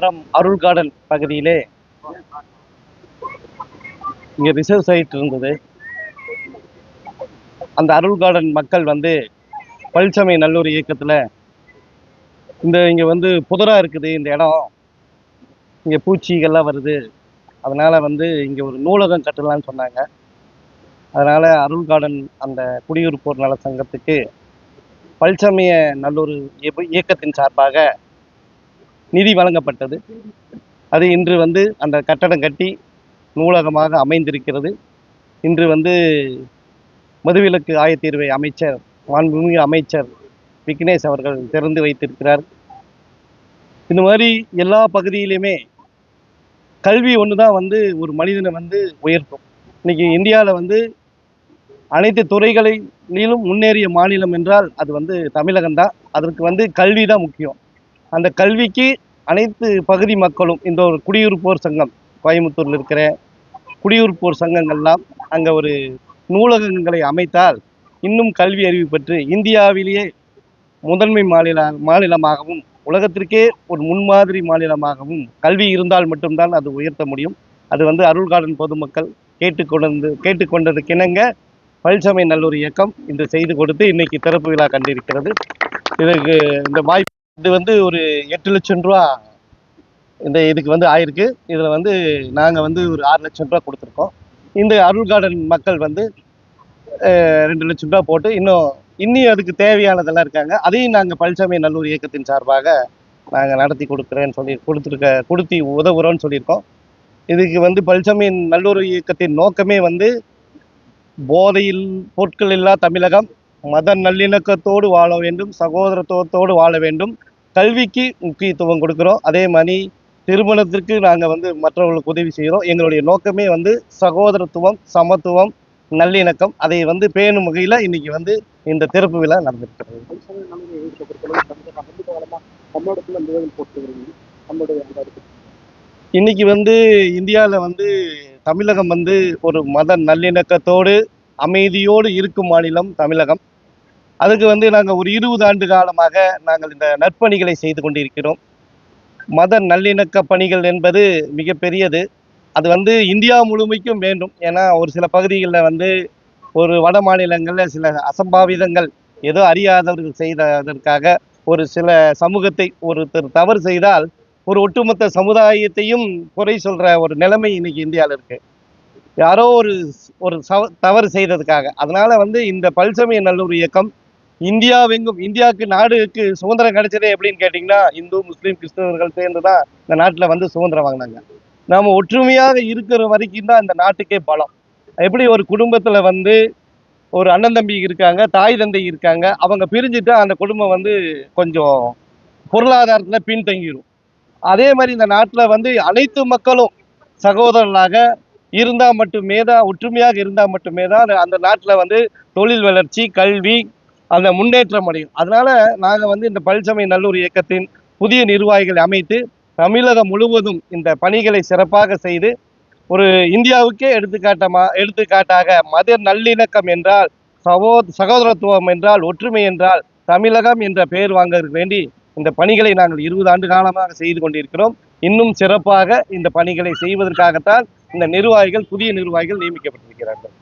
மாவட்டம் அருள் கார்டன் பகுதியிலே இங்கே ரிசர்வ் சைட் இருந்தது. அந்த அருள் கார்டன் மக்கள் பல்சமய நல்லூர் இயக்கத்தில் இங்கே புதரா இருக்குது, இந்த இடம் இங்கே பூச்சிகள்லாம் வருது, அதனால் இங்கே ஒரு நூலகம் கட்டலான்னு சொன்னாங்க. அதனால் அருள் கார்டன் அந்த குடியிருப்போர் நல சங்கத்துக்கு பல்சமய நல்லூர் இயக்கத்தின் சார்பாக நிதி வழங்கப்பட்டது. அது இன்று அந்த கட்டடம் கட்டி நூலகமாக அமைந்திருக்கிறது. இன்று மதுவிலக்கு ஆயத்தீர்வை அமைச்சர், மாண்புமிகு அமைச்சர் விக்னேஷ் அவர்கள் திறந்து வைத்திருக்கிறார். இந்த மாதிரி எல்லா பகுதியிலுமே கல்வி ஒன்று தான் ஒரு மனிதனை உயர்த்தும். இன்னைக்கு இந்தியாவில் அனைத்து துறைகளிலும் முன்னேறிய மாநிலம் என்றால் அது தமிழகம் தான். அதற்கு கல்வி தான் முக்கியம். அந்த கல்விக்கு அனைத்து பகுதி மக்களும் இந்த ஒரு குடியிருப்போர் சங்கம், கோயம்புத்தூரில் இருக்கிற குடியிருப்போர் சங்கங்கள்லாம் அங்கே ஒரு நூலகங்களை அமைத்தால் இன்னும் கல்வி அறிவு பெற்று இந்தியாவிலேயே முதன்மை மாநிலமாகவும் உலகத்திற்கே ஒரு முன்மாதிரி மாநிலமாகவும் கல்வி இருந்தால் மட்டும்தான் அது உயர்த்த முடியும். அது அருள் கார்டன் பொதுமக்கள் கேட்டுக்கொண்டதுக்கிணங்க பல்சமய நல்லூர் இயக்கம் இன்று செய்து கொடுத்து இன்னைக்கு திறப்பு விழா கண்டிருக்கிறது. இதுக்கு இந்த வாய்ப்பு இது ஒரு 8 லட்சம் ரூபா இதுக்கு ஆயிருக்கு. இதில் நாங்கள் ஒரு 6 லட்சம் ரூபா கொடுத்துருக்கோம். இந்த அருள் கார்டன் மக்கள் 2 லட்சம் ரூபா போட்டு இன்னும் அதுக்கு தேவையானதெல்லாம் இருக்காங்க. அதையும் நாங்கள் பல்சமய நல்லூர் இயக்கத்தின் சார்பாக நாங்கள் நடத்தி கொடுத்து உதவுறோன்னு சொல்லியிருக்கோம். இதுக்கு பல்சமய நல்லூர் இயக்கத்தின் நோக்கமே போதையில் பொருட்கள் இல்லா தமிழகம், மத நல்லிணக்கத்தோடு வாழ வேண்டும், சகோதரத்துவத்தோடு வாழ வேண்டும், கல்விக்கு முக்கியத்துவம் கொடுக்குறோம். அதே மாதிரி திருமணத்திற்கு நாங்கள் மற்றவர்களுக்கு உதவி செய்கிறோம். எங்களுடைய நோக்கமே சகோதரத்துவம், சமத்துவம், நல்லிணக்கம். அதை பேணும் வகையில் இன்னைக்கு இந்த திறப்பு விழா நடந்திருக்கிறது. இன்னைக்கு இந்தியாவில் தமிழகம் ஒரு மத நல்லிணக்கத்தோடு அமைதியோடு இருக்கும் மாநிலம் தமிழகம். அதுக்கு நாங்கள் ஒரு 20 ஆண்டு காலமாக நாங்கள் இந்த நற்பணிகளை செய்து கொண்டிருக்கிறோம். மத நல்லிணக்க பணிகள் என்பது மிகப்பெரியது. அது இந்தியா முழுமைக்கும் வேண்டும். ஏன்னா ஒரு சில பகுதிகளில் ஒரு வட மாநிலங்களில் சில அசம்பாவிதங்கள் ஏதோ அறியாதவர்கள் செய்ததற்காக ஒரு சில சமூகத்தை ஒருத்தர் தவறு செய்தால் ஒரு ஒட்டுமொத்த சமுதாயத்தையும் குறை சொல்கிற ஒரு நிலைமை இன்னைக்கு இந்தியாவில் இருக்குது, யாரோ ஒரு தவறு செய்ததுக்காக. அதனால் இந்த பல்சமய நல்லூர் இயக்கம் இந்தியாவெங்கும், இந்தியாவுக்கு நாடுக்கு சுதந்திரம் கிடைச்சதே எப்படின்னு கேட்டிங்கன்னா, இந்து முஸ்லீம் கிறிஸ்தவர்கள் சேர்ந்து தான் இந்த நாட்டில் சுதந்திரம் வாங்கினாங்க. நாம் ஒற்றுமையாக இருக்கிற வரைக்கும் தான் இந்த நாட்டுக்கே பலம். எப்படி ஒரு குடும்பத்தில் ஒரு அண்ணன் தம்பி இருக்காங்க, தாய் தந்தை இருக்காங்க, அவங்க பிரிஞ்சுட்டா அந்த குடும்பம் கொஞ்சம் பொருளாதாரத்தில் பின்தங்கிடும். அதே மாதிரி இந்த நாட்டில் அனைத்து மக்களும் சகோதரர்களாக இருந்தால் மட்டுமே தான், ஒற்றுமையாக இருந்தால் மட்டுமே தான் அந்த நாட்டில் தொழில் வளர்ச்சி, கல்வி, அந்த முன்னேற்றம் அடையும். அதனால நாங்கள் இந்த பல்சமய நல்லூர் இயக்கத்தின் புதிய நிர்வாகிகளை அமைத்து தமிழகம் முழுவதும் இந்த பணிகளை சிறப்பாக செய்து ஒரு இந்தியாவுக்கே எடுத்துக்காட்டாக மத நல்லிணக்கம் என்றால், சகோதரத்துவம் என்றால், ஒற்றுமை என்றால் தமிழகம் என்ற பெயர் வாங்க வேண்டி இந்த பணிகளை நாங்கள் 20 ஆண்டு காலமாக செய்து கொண்டிருக்கிறோம். இன்னும் சிறப்பாக இந்த பணிகளை செய்வதற்காகத்தான் இந்த புதிய நிர்வாகிகள் நியமிக்கப்பட்டிருக்கிறார்கள்.